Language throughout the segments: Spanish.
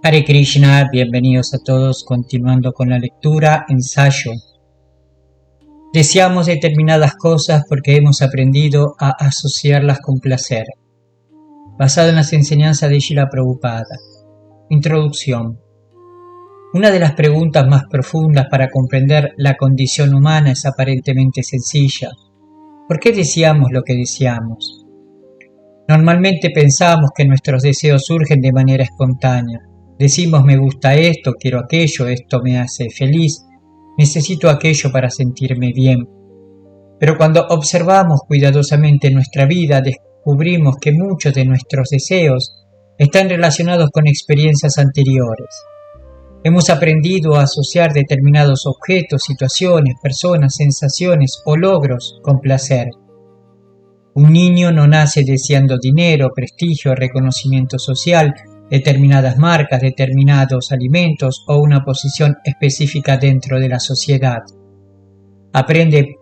Hare Krishna, bienvenidos a todos, continuando con la lectura, ensayo. Deseamos determinadas cosas porque hemos aprendido a asociarlas con placer. Basado en las enseñanzas de Srila Prabhupada. Introducción. Una de las preguntas más profundas para comprender la condición humana es aparentemente sencilla. ¿Por qué deseamos lo que deseamos? Normalmente pensamos que nuestros deseos surgen de manera espontánea. Decimos me gusta esto, quiero aquello, esto me hace feliz, necesito aquello para sentirme bien. Pero cuando observamos cuidadosamente nuestra vida, descubrimos que muchos de nuestros deseos están relacionados con experiencias anteriores. Hemos aprendido a asociar determinados objetos, situaciones, personas, sensaciones o logros con placer. Un niño no nace deseando dinero, prestigio, reconocimiento social, determinadas marcas, determinados alimentos o una posición específica dentro de la sociedad. Aprende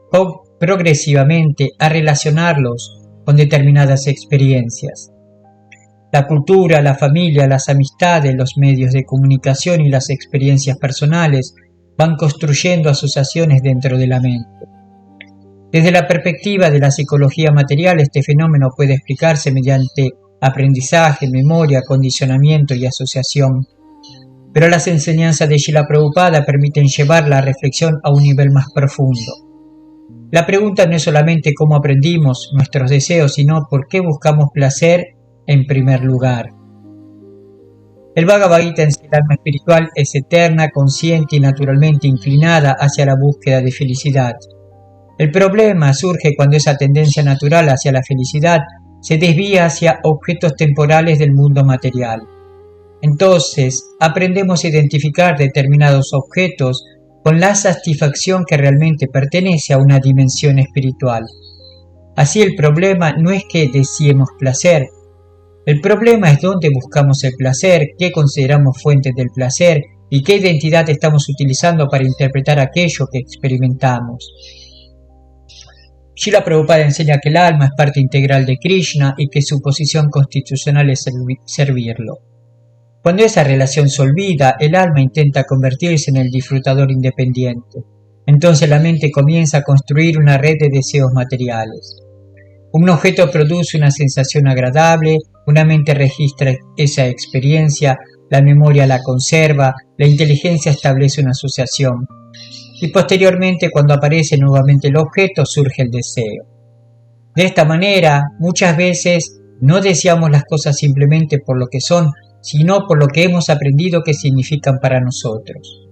progresivamente a relacionarlos con determinadas experiencias. La cultura, la familia, las amistades, los medios de comunicación y las experiencias personales van construyendo asociaciones dentro de la mente. Desde la perspectiva de la psicología material, este fenómeno puede explicarse mediante aprendizaje, memoria, condicionamiento y asociación. Pero las enseñanzas de Srila Prabhupada permiten llevar la reflexión a un nivel más profundo. La pregunta no es solamente cómo aprendimos nuestros deseos, sino por qué buscamos placer en primer lugar. El Bhagavad Gita en sí, el alma espiritual es eterna, consciente y naturalmente inclinada hacia la búsqueda de felicidad. El problema surge cuando esa tendencia natural hacia la felicidad se desvía hacia objetos temporales del mundo material. Entonces, aprendemos a identificar determinados objetos con la satisfacción que realmente pertenece a una dimensión espiritual. Así el problema no es que deseemos placer. El problema es dónde buscamos el placer, qué consideramos fuentes del placer y qué identidad estamos utilizando para interpretar aquello que experimentamos. Srila Prabhupada enseña que el alma es parte integral de Krishna y que su posición constitucional es servirlo. Cuando esa relación se olvida, el alma intenta convertirse en el disfrutador independiente. Entonces la mente comienza a construir una red de deseos materiales. Un objeto produce una sensación agradable, una mente registra esa experiencia, la memoria la conserva, la inteligencia establece una asociación. Y posteriormente, cuando aparece nuevamente el objeto, surge el deseo. De esta manera, muchas veces no deseamos las cosas simplemente por lo que son, sino por lo que hemos aprendido que significan para nosotros.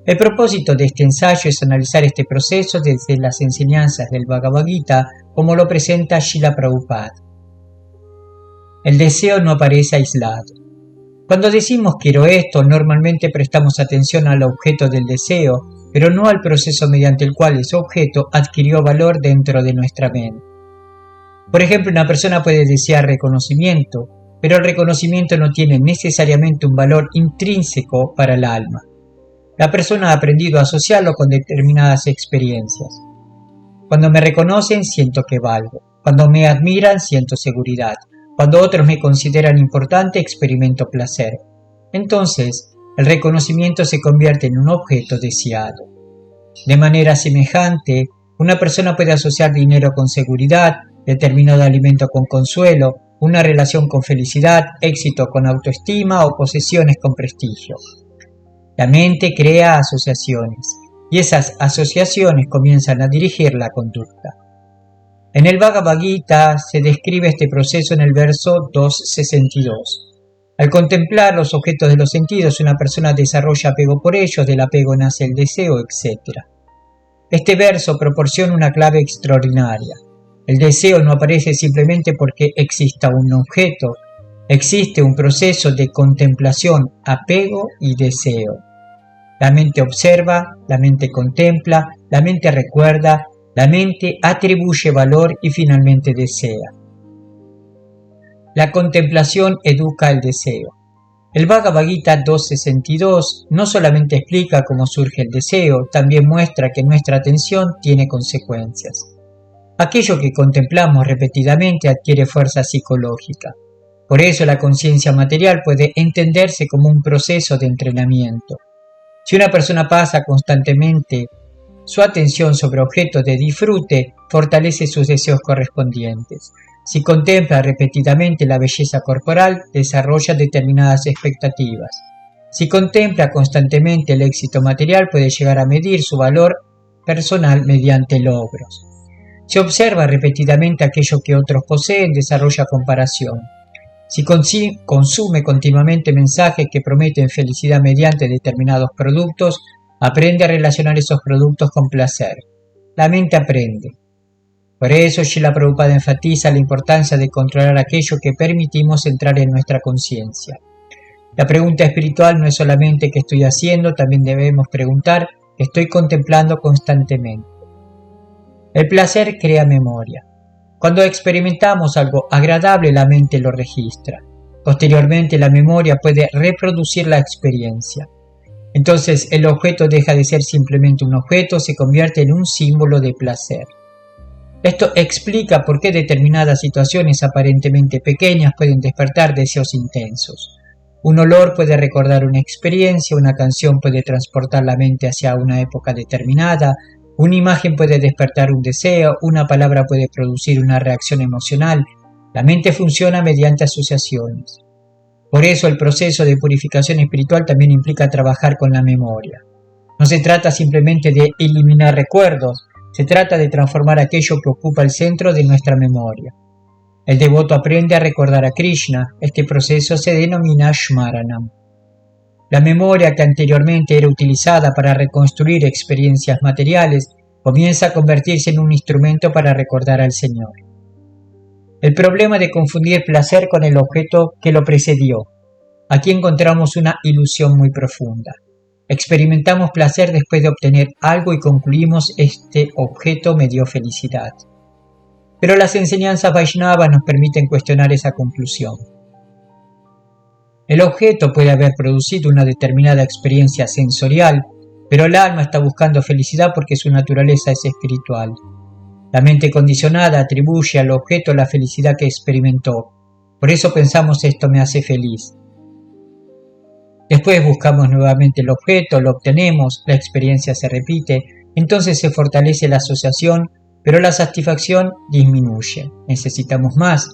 El propósito de este ensayo es analizar este proceso desde las enseñanzas del Bhagavad Gita, como lo presenta Srila Prabhupada. El deseo no aparece aislado. Cuando decimos quiero esto, normalmente prestamos atención al objeto del deseo, pero no al proceso mediante el cual ese objeto adquirió valor dentro de nuestra mente. Por ejemplo, una persona puede desear reconocimiento, pero el reconocimiento no tiene necesariamente un valor intrínseco para el alma. La persona ha aprendido a asociarlo con determinadas experiencias. Cuando me reconocen, siento que valgo. Cuando me admiran, siento seguridad. Cuando otros me consideran importante, experimento placer. Entonces, el reconocimiento se convierte en un objeto deseado. De manera semejante, una persona puede asociar dinero con seguridad, determinado alimento con consuelo, una relación con felicidad, éxito con autoestima o posesiones con prestigio. La mente crea asociaciones, y esas asociaciones comienzan a dirigir la conducta. En el Bhagavad Gita se describe este proceso en el verso 262. Al contemplar los objetos de los sentidos, una persona desarrolla apego por ellos, del apego nace el deseo, etc. Este verso proporciona una clave extraordinaria. El deseo no aparece simplemente porque exista un objeto, existe un proceso de contemplación, apego y deseo. La mente observa, la mente contempla, la mente recuerda, la mente atribuye valor y finalmente desea. La contemplación educa el deseo. El Bhagavad Gita 2.62 no solamente explica cómo surge el deseo, también muestra que nuestra atención tiene consecuencias. Aquello que contemplamos repetidamente adquiere fuerza psicológica. Por eso la conciencia material puede entenderse como un proceso de entrenamiento. Si una persona pasa constantemente su atención sobre objetos de disfrute, fortalece sus deseos correspondientes. Si contempla repetidamente la belleza corporal, desarrolla determinadas expectativas. Si contempla constantemente el éxito material, puede llegar a medir su valor personal mediante logros. Si observa repetidamente aquello que otros poseen, desarrolla comparación. Si consume continuamente mensajes que prometen felicidad mediante determinados productos, aprende a relacionar esos productos con placer. La mente aprende. Por eso Srila Prabhupada enfatiza la importancia de controlar aquello que permitimos entrar en nuestra conciencia. La pregunta espiritual no es solamente ¿qué estoy haciendo?, también debemos preguntar ¿qué estoy contemplando constantemente? El placer crea memoria. Cuando experimentamos algo agradable, la mente lo registra. Posteriormente, la memoria puede reproducir la experiencia. Entonces, el objeto deja de ser simplemente un objeto, se convierte en un símbolo de placer. Esto explica por qué determinadas situaciones aparentemente pequeñas pueden despertar deseos intensos. Un olor puede recordar una experiencia, una canción puede transportar la mente hacia una época determinada, una imagen puede despertar un deseo, una palabra puede producir una reacción emocional. La mente funciona mediante asociaciones. Por eso el proceso de purificación espiritual también implica trabajar con la memoria. No se trata simplemente de eliminar recuerdos, se trata de transformar aquello que ocupa el centro de nuestra memoria. El devoto aprende a recordar a Krishna. Este proceso se denomina Shmaranam. La memoria que anteriormente era utilizada para reconstruir experiencias materiales comienza a convertirse en un instrumento para recordar al Señor. El problema de confundir placer con el objeto que lo precedió. Aquí encontramos una ilusión muy profunda. Experimentamos placer después de obtener algo y concluimos este objeto me dio felicidad. Pero las enseñanzas Vaishnavas nos permiten cuestionar esa conclusión. El objeto puede haber producido una determinada experiencia sensorial, pero el alma está buscando felicidad porque su naturaleza es espiritual. La mente condicionada atribuye al objeto la felicidad que experimentó. Por eso pensamos esto me hace feliz. Después buscamos nuevamente el objeto, lo obtenemos, la experiencia se repite, entonces se fortalece la asociación, pero la satisfacción disminuye. Necesitamos más.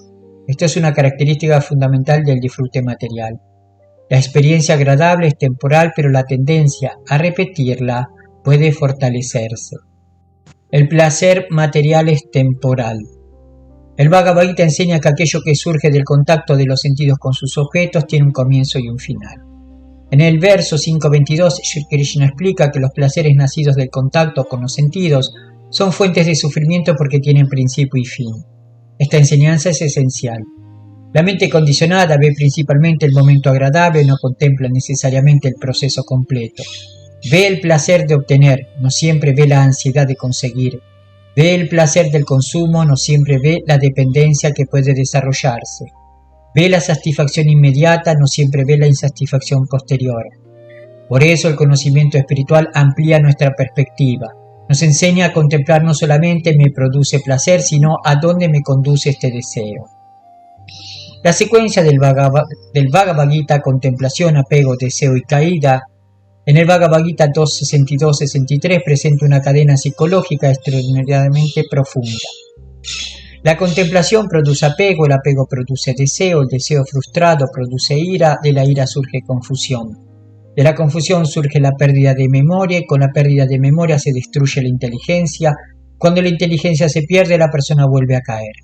Esto es una característica fundamental del disfrute material. La experiencia agradable es temporal, pero la tendencia a repetirla puede fortalecerse. El placer material es temporal. El Bhagavad Gita enseña que aquello que surge del contacto de los sentidos con sus objetos tiene un comienzo y un final. En el verso 5.22, Shri Krishna explica que los placeres nacidos del contacto con los sentidos son fuentes de sufrimiento porque tienen principio y fin. Esta enseñanza es esencial. La mente condicionada ve principalmente el momento agradable y no contempla necesariamente el proceso completo. Ve el placer de obtener, no siempre ve la ansiedad de conseguir. Ve el placer del consumo, no siempre ve la dependencia que puede desarrollarse. Ve la satisfacción inmediata, no siempre ve la insatisfacción posterior. Por eso el conocimiento espiritual amplía nuestra perspectiva. Nos enseña a contemplar no solamente me produce placer, sino a dónde me conduce este deseo. La secuencia del Bhagavad Gita, contemplación, apego, deseo y caída, en el Bhagavad Gita 2.62-63 presenta una cadena psicológica extraordinariamente profunda. La contemplación produce apego, el apego produce deseo, el deseo frustrado produce ira, de la ira surge confusión. De la confusión surge la pérdida de memoria y con la pérdida de memoria se destruye la inteligencia. Cuando la inteligencia se pierde, la persona vuelve a caer.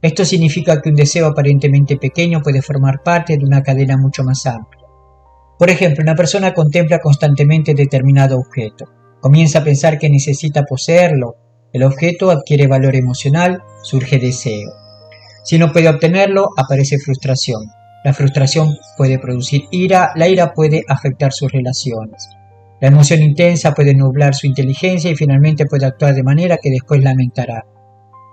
Esto significa que un deseo aparentemente pequeño puede formar parte de una cadena mucho más amplia. Por ejemplo, una persona contempla constantemente determinado objeto. Comienza a pensar que necesita poseerlo. El objeto adquiere valor emocional, surge deseo. Si no puede obtenerlo, aparece frustración. La frustración puede producir ira, la ira puede afectar sus relaciones. La emoción intensa puede nublar su inteligencia y finalmente puede actuar de manera que después lamentará.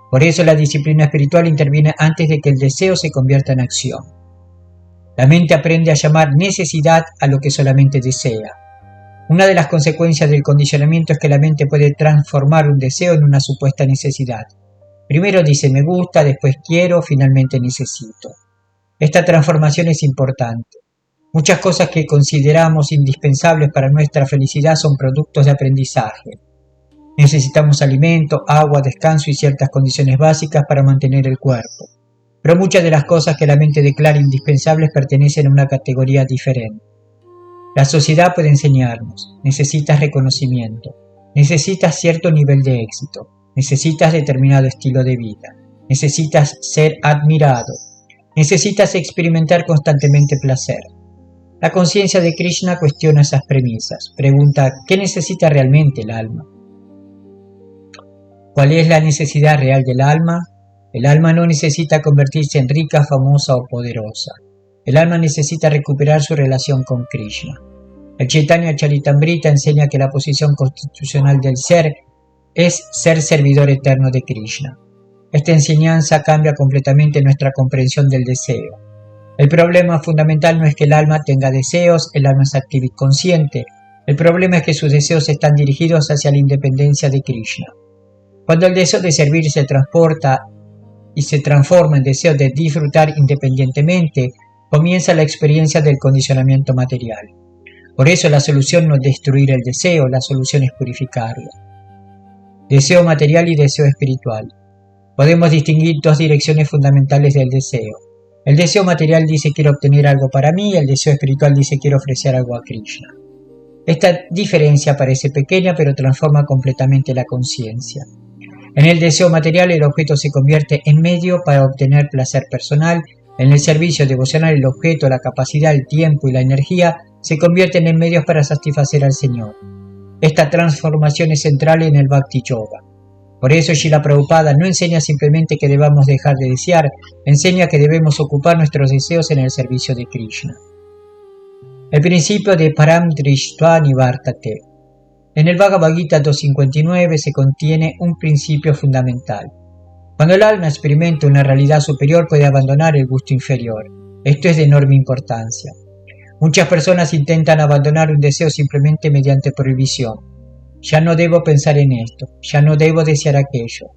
Por eso la disciplina espiritual interviene antes de que el deseo se convierta en acción. La mente aprende a llamar necesidad a lo que solamente desea. Una de las consecuencias del condicionamiento es que la mente puede transformar un deseo en una supuesta necesidad. Primero dice me gusta, después quiero, finalmente necesito. Esta transformación es importante. Muchas cosas que consideramos indispensables para nuestra felicidad son productos de aprendizaje. Necesitamos alimento, agua, descanso y ciertas condiciones básicas para mantener el cuerpo. Pero muchas de las cosas que la mente declara indispensables pertenecen a una categoría diferente. La sociedad puede enseñarnos: necesitas reconocimiento, necesitas cierto nivel de éxito, necesitas determinado estilo de vida, necesitas ser admirado, necesitas experimentar constantemente placer. La conciencia de Krishna cuestiona esas premisas, pregunta: ¿qué necesita realmente el alma? ¿Cuál es la necesidad real del alma? El alma no necesita convertirse en rica, famosa o poderosa. El alma necesita recuperar su relación con Krishna. El Chaitanya Charitamrita enseña que la posición constitucional del ser es ser servidor eterno de Krishna. Esta enseñanza cambia completamente nuestra comprensión del deseo. El problema fundamental no es que el alma tenga deseos, el alma es activa y consciente. El problema es que sus deseos están dirigidos hacia la independencia de Krishna. Cuando el deseo de servir se transporta y se transforma en deseo de disfrutar independientemente, comienza la experiencia del condicionamiento material. Por eso la solución no es destruir el deseo, la solución es purificarlo. Deseo material y deseo espiritual. Podemos distinguir dos direcciones fundamentales del deseo. El deseo material dice quiero obtener algo para mí, y el deseo espiritual dice quiero ofrecer algo a Krishna. Esta diferencia parece pequeña, pero transforma completamente la conciencia. En el deseo material el objeto se convierte en medio para obtener placer personal. En el servicio devocional el objeto, la capacidad, el tiempo y la energía se convierten en medios para satisfacer al Señor. Esta transformación es central en el Bhakti Yoga. Por eso Srila Prabhupada no enseña simplemente que debamos dejar de desear, enseña que debemos ocupar nuestros deseos en el servicio de Krishna. El principio de Param Drishtva Nivartate. En el Bhagavad Gita 259 se contiene un principio fundamental. Cuando el alma experimenta una realidad superior puede abandonar el gusto inferior. Esto es de enorme importancia. Muchas personas intentan abandonar un deseo simplemente mediante prohibición. Ya no debo pensar en esto, ya no debo desear aquello.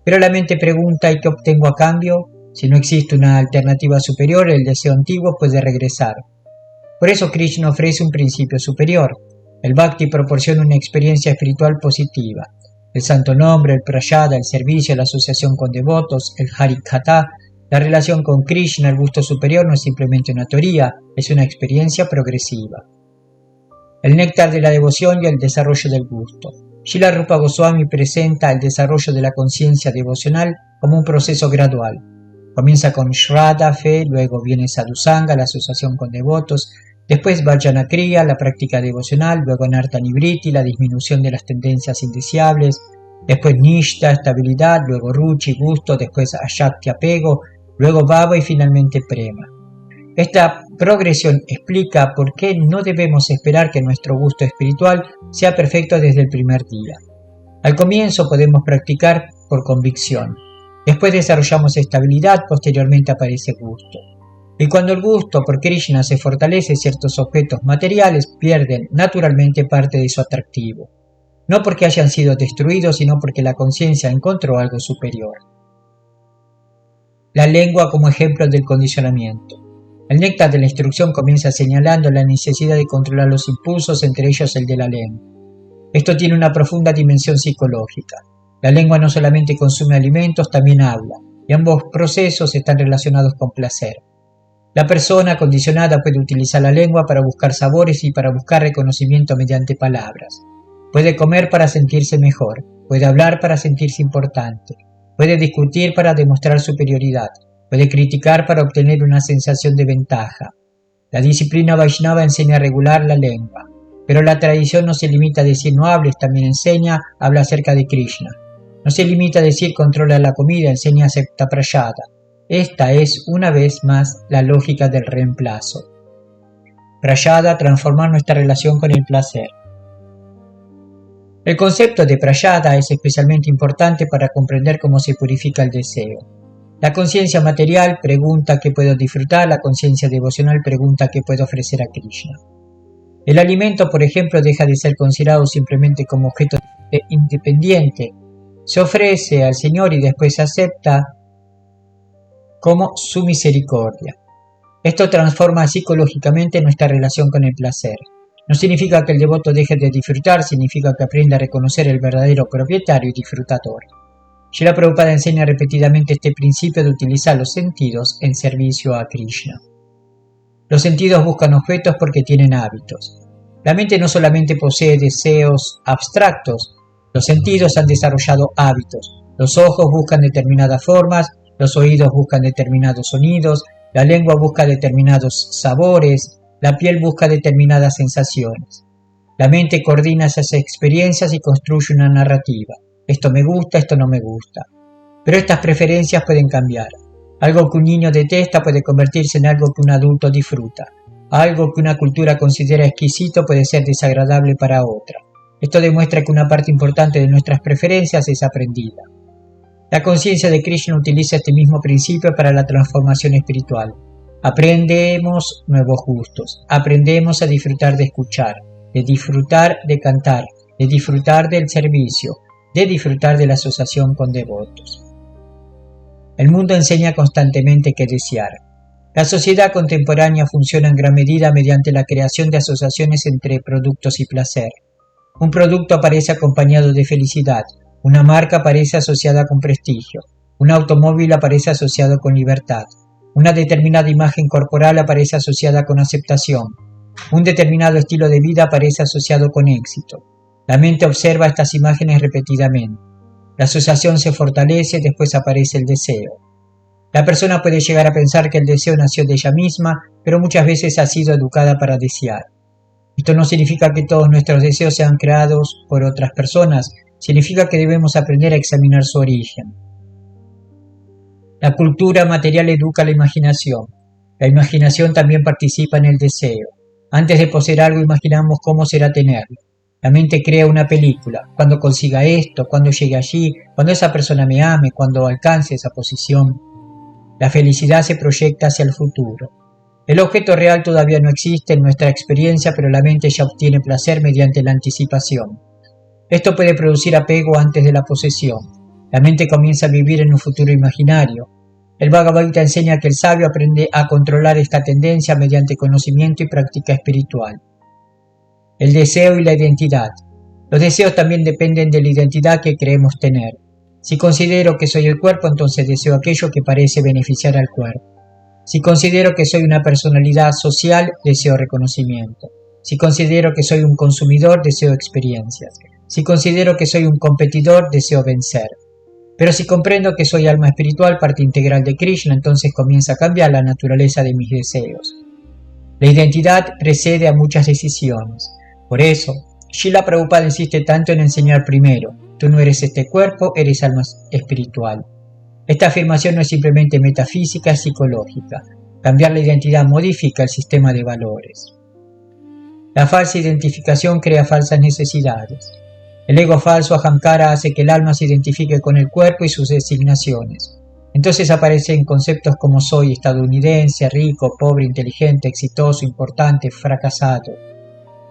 Pero la mente pregunta: ¿y qué obtengo a cambio? Si no existe una alternativa superior, el deseo antiguo puede regresar. Por eso Krishna ofrece un principio superior. El Bhakti proporciona una experiencia espiritual positiva. El santo nombre, el prayada, el servicio, la asociación con devotos, el harikatha, la relación con Krishna, el gusto superior no es simplemente una teoría, es una experiencia progresiva. El néctar de la devoción y el desarrollo del gusto. Srila Rupa Goswami presenta el desarrollo de la conciencia devocional como un proceso gradual. Comienza con Shraddha, fe, luego viene Sadhusanga, la asociación con devotos, después Vajana Kriya, la práctica devocional, luego Narta Nivriti, la disminución de las tendencias indeseables, después Nishta, estabilidad, luego Ruchi, gusto, después Ashakti, apego, luego Bhava y finalmente Prema. Esta progresión explica por qué no debemos esperar que nuestro gusto espiritual sea perfecto desde el primer día. Al comienzo podemos practicar por convicción. Después desarrollamos estabilidad, posteriormente aparece gusto. Y cuando el gusto por Krishna se fortalece, ciertos objetos materiales pierden naturalmente parte de su atractivo. No porque hayan sido destruidos, sino porque la conciencia encontró algo superior. La lengua como ejemplo del condicionamiento. El néctar de la instrucción comienza señalando la necesidad de controlar los impulsos, entre ellos el de la lengua. Esto tiene una profunda dimensión psicológica. La lengua no solamente consume alimentos, también habla, y ambos procesos están relacionados con placer. La persona condicionada puede utilizar la lengua para buscar sabores y para buscar reconocimiento mediante palabras. Puede comer para sentirse mejor, puede hablar para sentirse importante, puede discutir para demostrar superioridad, puede criticar para obtener una sensación de ventaja. La disciplina Vaishnava enseña a regular la lengua, pero la tradición no se limita a decir no hables, también enseña, habla acerca de Krishna. No se limita a decir controla la comida, enseña acepta prayada. Esta es, una vez más, la lógica del reemplazo. Prayada, transformar nuestra relación con el placer. El concepto de prayada es especialmente importante para comprender cómo se purifica el deseo. La conciencia material pregunta qué puedo disfrutar, la conciencia devocional pregunta qué puedo ofrecer a Krishna. El alimento, por ejemplo, deja de ser considerado simplemente como objeto independiente. Se ofrece al Señor y después se acepta como su misericordia. Esto transforma psicológicamente nuestra relación con el placer. No significa que el devoto deje de disfrutar, significa que aprende a reconocer el verdadero propietario y disfrutador. Srila Prabhupada enseña repetidamente este principio de utilizar los sentidos en servicio a Krishna. Los sentidos buscan objetos porque tienen hábitos. La mente no solamente posee deseos abstractos, los sentidos han desarrollado hábitos. Los ojos buscan determinadas formas, los oídos buscan determinados sonidos, la lengua busca determinados sabores, la piel busca determinadas sensaciones. La mente coordina esas experiencias y construye una narrativa. Esto me gusta, esto no me gusta. Pero estas preferencias pueden cambiar. Algo que un niño detesta puede convertirse en algo que un adulto disfruta. Algo que una cultura considera exquisito puede ser desagradable para otra. Esto demuestra que una parte importante de nuestras preferencias es aprendida. La conciencia de Krishna utiliza este mismo principio para la transformación espiritual. Aprendemos nuevos gustos, aprendemos a disfrutar de escuchar, de disfrutar de cantar, de disfrutar del servicio, de disfrutar de la asociación con devotos. El mundo enseña constantemente qué desear. La sociedad contemporánea funciona en gran medida mediante la creación de asociaciones entre productos y placer. Un producto aparece acompañado de felicidad, una marca aparece asociada con prestigio, un automóvil aparece asociado con libertad, una determinada imagen corporal aparece asociada con aceptación, un determinado estilo de vida aparece asociado con éxito. La mente observa estas imágenes repetidamente. La asociación se fortalece, después aparece el deseo. La persona puede llegar a pensar que el deseo nació de ella misma, pero muchas veces ha sido educada para desear. Esto no significa que todos nuestros deseos sean creados por otras personas, significa que debemos aprender a examinar su origen. La cultura material educa la imaginación. La imaginación también participa en el deseo. Antes de poseer algo imaginamos cómo será tenerlo. La mente crea una película, cuando consiga esto, cuando llegue allí, cuando esa persona me ame, cuando alcance esa posición. La felicidad se proyecta hacia el futuro. El objeto real todavía no existe en nuestra experiencia, pero la mente ya obtiene placer mediante la anticipación. Esto puede producir apego antes de la posesión. La mente comienza a vivir en un futuro imaginario. El Bhagavad Gita enseña que el sabio aprende a controlar esta tendencia mediante conocimiento y práctica espiritual. El deseo y la identidad. Los deseos también dependen de la identidad que creemos tener. Si considero que soy el cuerpo, entonces deseo aquello que parece beneficiar al cuerpo. Si considero que soy una personalidad social, deseo reconocimiento. Si considero que soy un consumidor, deseo experiencias. Si considero que soy un competidor, deseo vencer. Pero si comprendo que soy alma espiritual, parte integral de Krishna, entonces comienza a cambiar la naturaleza de mis deseos. La identidad precede a muchas decisiones. Por eso, Srila Prabhupada insiste tanto en enseñar primero: tú no eres este cuerpo, eres alma espiritual. Esta afirmación no es simplemente metafísica, es psicológica. Cambiar la identidad modifica el sistema de valores. La falsa identificación crea falsas necesidades. El ego falso Ahamkara hace que el alma se identifique con el cuerpo y sus designaciones. Entonces aparecen conceptos como soy estadounidense, rico, pobre, inteligente, exitoso, importante, fracasado.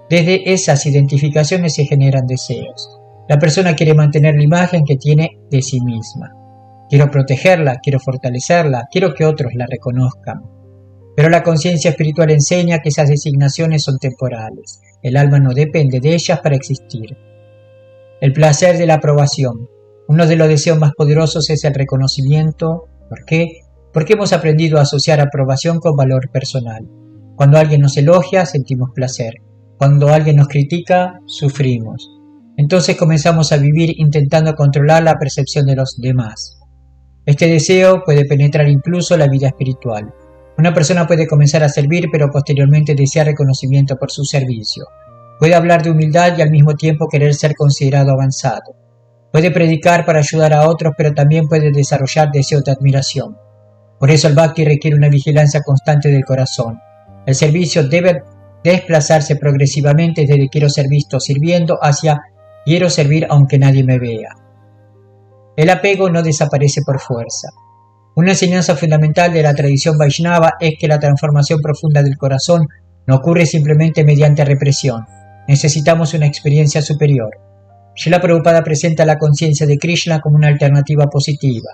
Desde esas identificaciones se generan deseos. La persona quiere mantener la imagen que tiene de sí misma. Quiero protegerla, quiero fortalecerla, quiero que otros la reconozcan. Pero la conciencia espiritual enseña que esas designaciones son temporales. El alma no depende de ellas para existir. El placer de la aprobación. Uno de los deseos más poderosos es el reconocimiento. ¿Por qué? Porque hemos aprendido a asociar aprobación con valor personal. Cuando alguien nos elogia, sentimos placer. Cuando alguien nos critica, sufrimos. Entonces comenzamos a vivir intentando controlar la percepción de los demás. Este deseo puede penetrar incluso la vida espiritual. Una persona puede comenzar a servir, pero posteriormente desear reconocimiento por su servicio. Puede hablar de humildad y al mismo tiempo querer ser considerado avanzado. Puede predicar para ayudar a otros, pero también puede desarrollar deseos de admiración. Por eso el Bhakti requiere una vigilancia constante del corazón. El servicio debe desplazarse progresivamente desde quiero ser visto sirviendo hacia quiero servir aunque nadie me vea. El apego no desaparece por fuerza. Una enseñanza fundamental de la tradición Vaishnava es que la transformación profunda del corazón no ocurre simplemente mediante represión. Necesitamos una experiencia superior. Srila Prabhupada presenta la conciencia de Krishna como una alternativa positiva.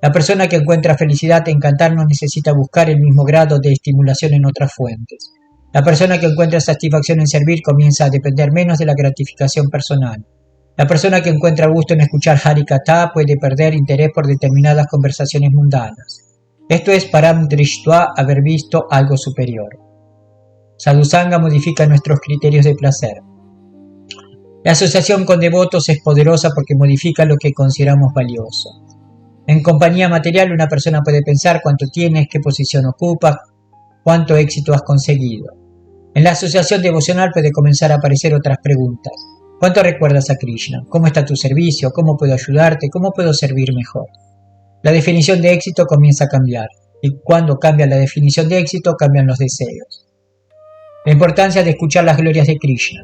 La persona que encuentra felicidad en cantar no necesita buscar el mismo grado de estimulación en otras fuentes. La persona que encuentra satisfacción en servir comienza a depender menos de la gratificación personal. La persona que encuentra gusto en escuchar Harikatha puede perder interés por determinadas conversaciones mundanas. Esto es param drishtva, haber visto algo superior. Sadhusanga modifica nuestros criterios de placer. La asociación con devotos es poderosa porque modifica lo que consideramos valioso. En compañía material, una persona puede pensar cuánto tienes, qué posición ocupas, cuánto éxito has conseguido. En la asociación devocional puede comenzar a aparecer otras preguntas. ¿Cuánto recuerdas a Krishna? ¿Cómo está tu servicio? ¿Cómo puedo ayudarte? ¿Cómo puedo servir mejor? La definición de éxito comienza a cambiar, y cuando cambia la definición de éxito, cambian los deseos. La importancia de escuchar las glorias de Krishna.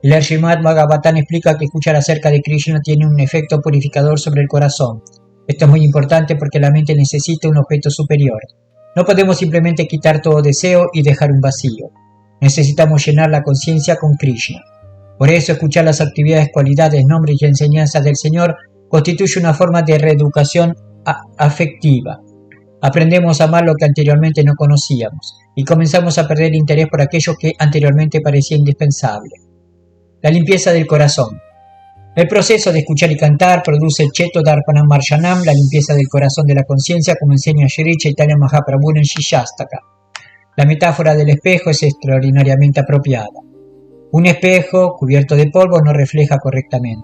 El Srimad Bhagavatam explica que escuchar acerca de Krishna tiene un efecto purificador sobre el corazón. Esto es muy importante porque la mente necesita un objeto superior. No podemos simplemente quitar todo deseo y dejar un vacío. Necesitamos llenar la conciencia con Krishna. Por eso, escuchar las actividades, cualidades, nombres y enseñanzas del Señor constituye una forma de reeducación afectiva. Aprendemos a amar lo que anteriormente no conocíamos y comenzamos a perder interés por aquello que anteriormente parecía indispensable. La limpieza del corazón. El proceso de escuchar y cantar produce Cheto Darpanam Marshanam, la limpieza del corazón de la conciencia, como enseña Shri Chaitanya Mahaprabhu en Shishastaka. La metáfora del espejo es extraordinariamente apropiada. Un espejo cubierto de polvo no refleja correctamente.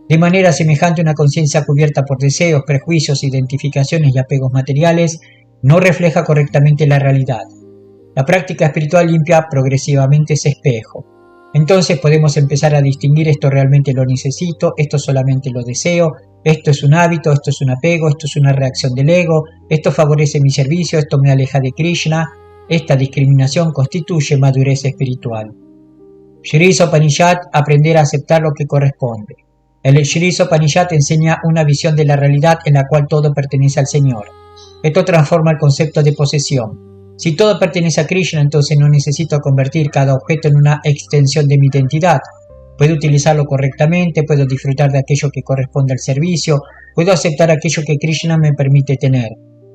De manera semejante, una conciencia cubierta por deseos, prejuicios, identificaciones y apegos materiales no refleja correctamente la realidad. La práctica espiritual limpia progresivamente ese espejo. Entonces podemos empezar a distinguir: esto realmente lo necesito, esto solamente lo deseo, esto es un hábito, esto es un apego, esto es una reacción del ego, esto favorece mi servicio, esto me aleja de Krishna. Esta discriminación constituye madurez espiritual. Shri Upanishad, aprender a aceptar lo que corresponde. El Shri Upanishad enseña una visión de la realidad en la cual todo pertenece al Señor. Esto transforma el concepto de posesión. Si todo pertenece a Krishna, entonces no necesito convertir cada objeto en una extensión de mi identidad. Puedo utilizarlo correctamente, puedo disfrutar de aquello que corresponde al servicio, puedo aceptar aquello que Krishna me permite tener.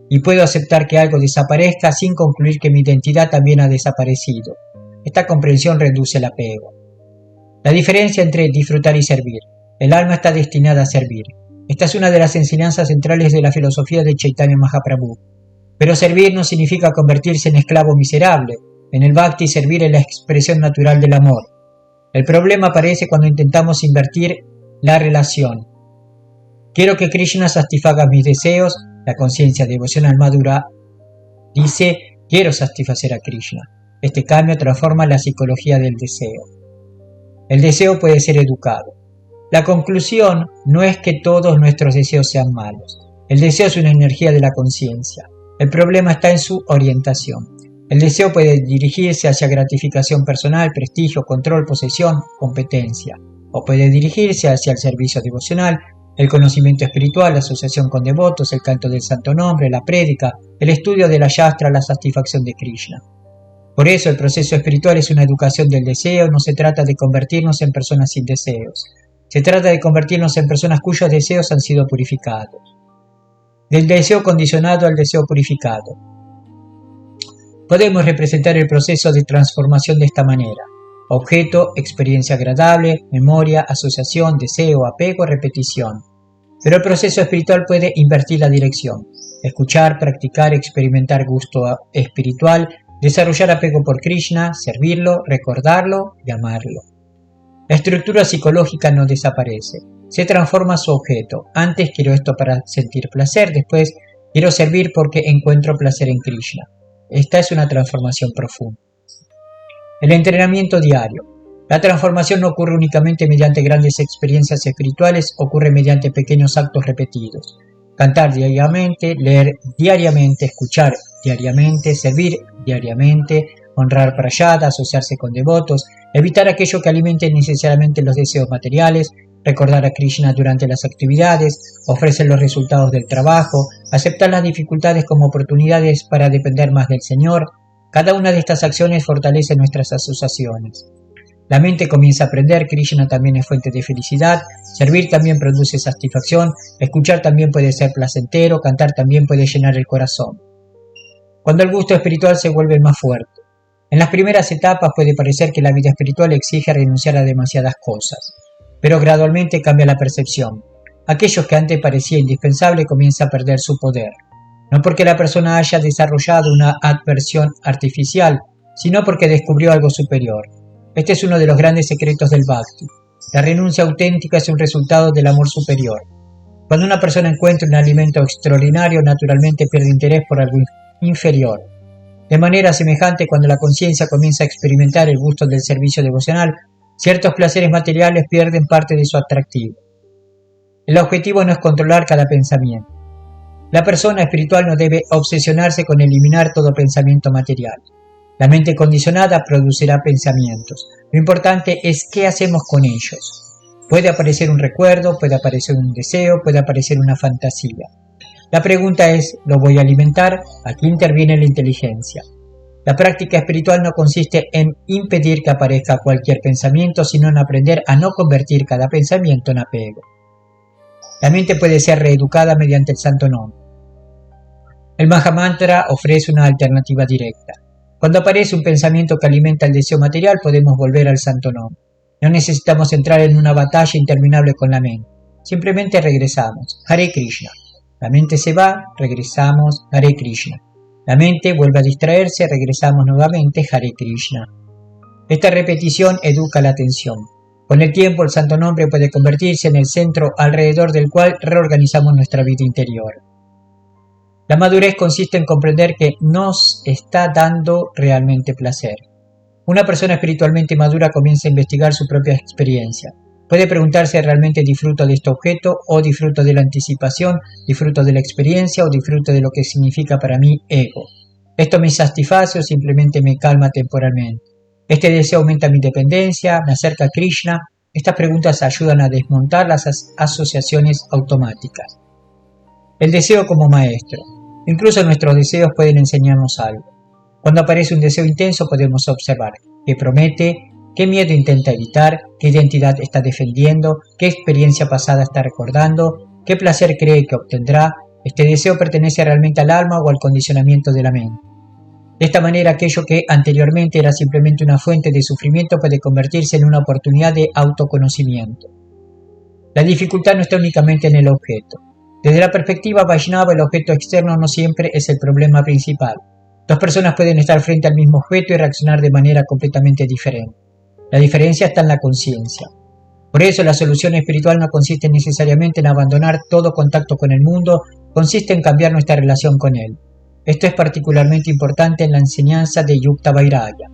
Y puedo aceptar que algo desaparezca sin concluir que mi identidad también ha desaparecido. Esta comprensión reduce el apego. La diferencia entre disfrutar y servir. El alma está destinada a servir. Esta es una de las enseñanzas centrales de la filosofía de Chaitanya Mahaprabhu. Pero servir no significa convertirse en esclavo miserable. En el Bhakti, servir es la expresión natural del amor. El problema aparece cuando intentamos invertir la relación. Quiero que Krishna satisfaga mis deseos. La conciencia devocional madura dice: quiero satisfacer a Krishna. Este cambio transforma la psicología del deseo. El deseo puede ser educado. La conclusión no es que todos nuestros deseos sean malos. El deseo es una energía de la conciencia. El problema está en su orientación. El deseo puede dirigirse hacia gratificación personal, prestigio, control, posesión, competencia. O puede dirigirse hacia el servicio devocional, el conocimiento espiritual, la asociación con devotos, el canto del santo nombre, la prédica, el estudio de la Shastra, la satisfacción de Krishna. Por eso el proceso espiritual es una educación del deseo. No se trata de convertirnos en personas sin deseos. Se trata de convertirnos en personas cuyos deseos han sido purificados. Del deseo condicionado al deseo purificado. Podemos representar el proceso de transformación de esta manera: objeto, experiencia agradable, memoria, asociación, deseo, apego, repetición. Pero el proceso espiritual puede invertir la dirección: escuchar, practicar, experimentar gusto espiritual, desarrollar apego por Krishna, servirlo, recordarlo y amarlo. La estructura psicológica no desaparece, se transforma su objeto. Antes quiero esto para sentir placer, después quiero servir porque encuentro placer en Krishna. Esta es una transformación profunda. El entrenamiento diario. La transformación no ocurre únicamente mediante grandes experiencias espirituales, ocurre mediante pequeños actos repetidos. Cantar diariamente, leer diariamente, escuchar diariamente, servir diariamente, honrar prayada, asociarse con devotos, evitar aquello que alimente innecesariamente los deseos materiales, recordar a Krishna durante las actividades, ofrecer los resultados del trabajo, aceptar las dificultades como oportunidades para depender más del Señor. Cada una de estas acciones fortalece nuestras asociaciones. La mente comienza a aprender, Krishna también es fuente de felicidad, servir también produce satisfacción, escuchar también puede ser placentero, cantar también puede llenar el corazón. Cuando el gusto espiritual se vuelve más fuerte. En las primeras etapas puede parecer que la vida espiritual exige renunciar a demasiadas cosas, pero gradualmente cambia la percepción. Aquello que antes parecía indispensable comienza a perder su poder, no porque la persona haya desarrollado una aversión artificial, sino porque descubrió algo superior. Este es uno de los grandes secretos del Bhakti. La renuncia auténtica es un resultado del amor superior. Cuando una persona encuentra un alimento extraordinario, naturalmente pierde interés por algo inferior. De manera semejante, cuando la conciencia comienza a experimentar el gusto del servicio devocional, ciertos placeres materiales pierden parte de su atractivo. El objetivo no es controlar cada pensamiento. La persona espiritual no debe obsesionarse con eliminar todo pensamiento material. La mente condicionada producirá pensamientos. Lo importante es qué hacemos con ellos. Puede aparecer un recuerdo, puede aparecer un deseo, puede aparecer una fantasía. La pregunta es, ¿lo voy a alimentar? Aquí interviene la inteligencia. La práctica espiritual no consiste en impedir que aparezca cualquier pensamiento, sino en aprender a no convertir cada pensamiento en apego. La mente puede ser reeducada mediante el santo nombre. El Mahamantra ofrece una alternativa directa. Cuando aparece un pensamiento que alimenta el deseo material, podemos volver al santo nombre. No necesitamos entrar en una batalla interminable con la mente. Simplemente regresamos. Hare Krishna. La mente se va, regresamos. Hare Krishna. La mente vuelve a distraerse, regresamos nuevamente. Hare Krishna. Esta repetición educa la atención. Con el tiempo, el santo nombre puede convertirse en el centro alrededor del cual reorganizamos nuestra vida interior. La madurez consiste en comprender que nos está dando realmente placer. Una persona espiritualmente madura comienza a investigar su propia experiencia. Puede preguntarse realmente disfruto de este objeto o disfruto de la anticipación, disfruto de la experiencia o disfruto de lo que significa para mí ego. ¿Esto me satisface o simplemente me calma temporalmente? ¿Este deseo aumenta mi dependencia? ¿Me acerca a Krishna? Estas preguntas ayudan a desmontar las asociaciones automáticas. El deseo como maestro. Incluso nuestros deseos pueden enseñarnos algo. Cuando aparece un deseo intenso podemos observar qué promete, qué miedo intenta evitar, qué identidad está defendiendo, qué experiencia pasada está recordando, qué placer cree que obtendrá. ¿Este deseo pertenece realmente al alma o al condicionamiento de la mente? De esta manera, aquello que anteriormente era simplemente una fuente de sufrimiento puede convertirse en una oportunidad de autoconocimiento. La dificultad no está únicamente en el objeto. Desde la perspectiva Vaishnava, el objeto externo no siempre es el problema principal. Dos personas pueden estar frente al mismo objeto y reaccionar de manera completamente diferente. La diferencia está en la conciencia. Por eso, la solución espiritual no consiste necesariamente en abandonar todo contacto con el mundo, consiste en cambiar nuestra relación con él. Esto es particularmente importante en la enseñanza de Yukta Vairagya.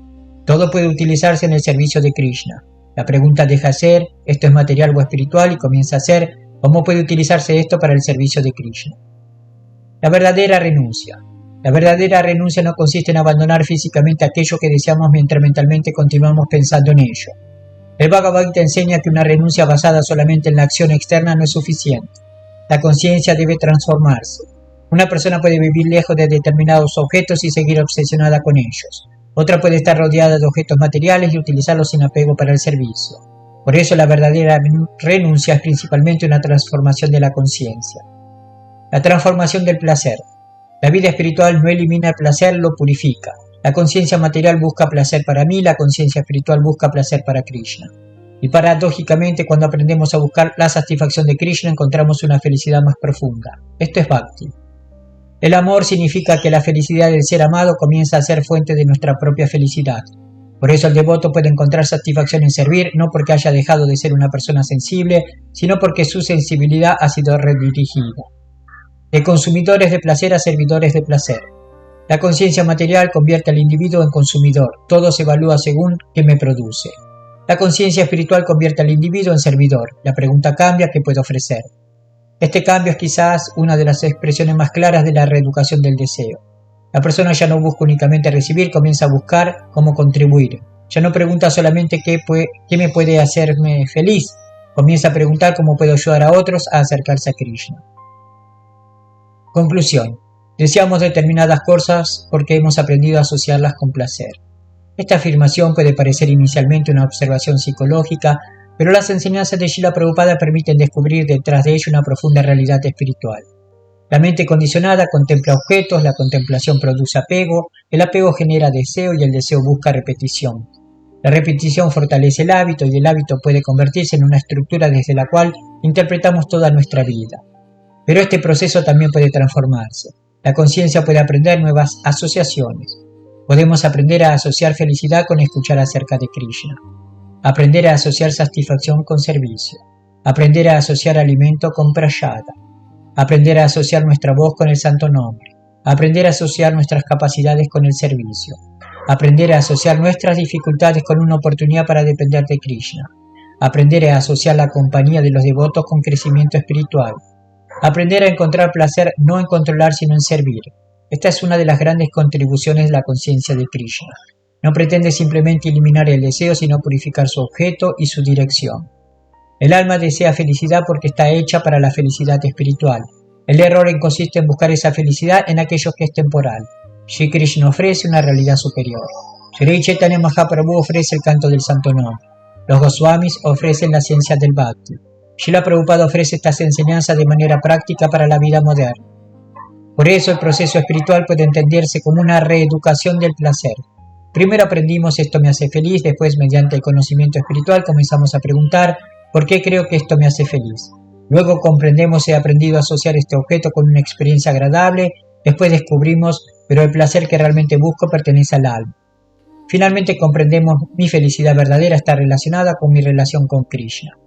Todo puede utilizarse en el servicio de Krishna. La pregunta deja de ser, ¿esto es material o espiritual? Y comienza a ser, ¿cómo puede utilizarse esto para el servicio de Krishna? La verdadera renuncia. La verdadera renuncia no consiste en abandonar físicamente aquello que deseamos mientras mentalmente continuamos pensando en ello. El Bhagavad Gita enseña que una renuncia basada solamente en la acción externa no es suficiente. La conciencia debe transformarse. Una persona puede vivir lejos de determinados objetos y seguir obsesionada con ellos. Otra puede estar rodeada de objetos materiales y utilizarlos sin apego para el servicio. Por eso la verdadera renuncia es principalmente una transformación de la conciencia. La transformación del placer. La vida espiritual no elimina el placer, lo purifica. La conciencia material busca placer para mí, la conciencia espiritual busca placer para Krishna. Y paradójicamente, cuando aprendemos a buscar la satisfacción de Krishna, encontramos una felicidad más profunda. Esto es Bhakti. El amor significa que la felicidad del ser amado comienza a ser fuente de nuestra propia felicidad. Por eso el devoto puede encontrar satisfacción en servir, no porque haya dejado de ser una persona sensible, sino porque su sensibilidad ha sido redirigida. De consumidores de placer a servidores de placer. La conciencia material convierte al individuo en consumidor. Todo se evalúa según qué me produce. La conciencia espiritual convierte al individuo en servidor. La pregunta cambia: ¿qué puedo ofrecer? Este cambio es quizás una de las expresiones más claras de la reeducación del deseo. La persona ya no busca únicamente recibir, comienza a buscar cómo contribuir. Ya no pregunta solamente qué me puede hacerme feliz. Comienza a preguntar cómo puedo ayudar a otros a acercarse a Krishna. Conclusión. Deseamos determinadas cosas porque hemos aprendido a asociarlas con placer. Esta afirmación puede parecer inicialmente una observación psicológica, pero las enseñanzas de Srila Prabhupada permiten descubrir detrás de ello una profunda realidad espiritual. La mente condicionada contempla objetos, la contemplación produce apego, el apego genera deseo y el deseo busca repetición. La repetición fortalece el hábito y el hábito puede convertirse en una estructura desde la cual interpretamos toda nuestra vida. Pero este proceso también puede transformarse. La conciencia puede aprender nuevas asociaciones. Podemos aprender a asociar felicidad con escuchar acerca de Krishna. Aprender a asociar satisfacción con servicio. Aprender a asociar alimento con prasada. Aprender a asociar nuestra voz con el santo nombre. Aprender a asociar nuestras capacidades con el servicio. Aprender a asociar nuestras dificultades con una oportunidad para depender de Krishna. Aprender a asociar la compañía de los devotos con crecimiento espiritual. Aprender a encontrar placer no en controlar sino en servir. Esta es una de las grandes contribuciones de la conciencia de Krishna. No pretende simplemente eliminar el deseo sino purificar su objeto y su dirección. El alma desea felicidad porque está hecha para la felicidad espiritual. El error consiste en buscar esa felicidad en aquello que es temporal. Shri Krishna ofrece una realidad superior. Shri Chaitanya Mahaprabhu ofrece el canto del santo nombre. Los Goswamis ofrecen la ciencia del Bhakti. Srila Prabhupada ofrece estas enseñanzas de manera práctica para la vida moderna. Por eso el proceso espiritual puede entenderse como una reeducación del placer. Primero aprendimos esto me hace feliz, después mediante el conocimiento espiritual comenzamos a preguntar ¿por qué creo que esto me hace feliz? Luego comprendemos he aprendido a asociar este objeto con una experiencia agradable, después descubrimos pero el placer que realmente busco pertenece al alma. Finalmente comprendemos mi felicidad verdadera está relacionada con mi relación con Krishna.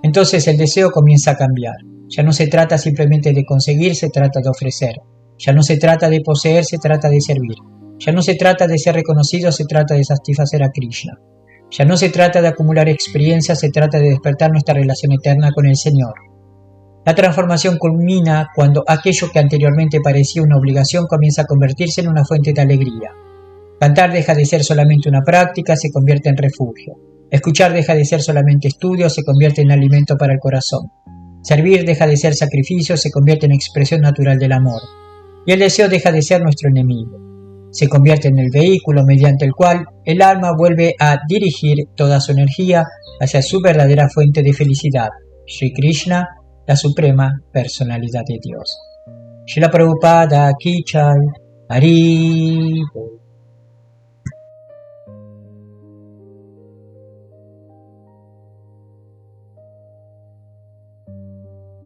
Entonces el deseo comienza a cambiar. Ya no se trata simplemente de conseguir, se trata de ofrecer. Ya no se trata de poseer, se trata de servir. Ya no se trata de ser reconocido, se trata de satisfacer a Krishna. Ya no se trata de acumular experiencias, se trata de despertar nuestra relación eterna con el Señor. La transformación culmina cuando aquello que anteriormente parecía una obligación comienza a convertirse en una fuente de alegría. Cantar deja de ser solamente una práctica, se convierte en refugio. Escuchar deja de ser solamente estudio, se convierte en alimento para el corazón. Servir deja de ser sacrificio, se convierte en expresión natural del amor. Y el deseo deja de ser nuestro enemigo. Se convierte en el vehículo mediante el cual el alma vuelve a dirigir toda su energía hacia su verdadera fuente de felicidad, Shri Krishna, la suprema personalidad de Dios. Srila Prabhupada Ki Jai, Hari Bol.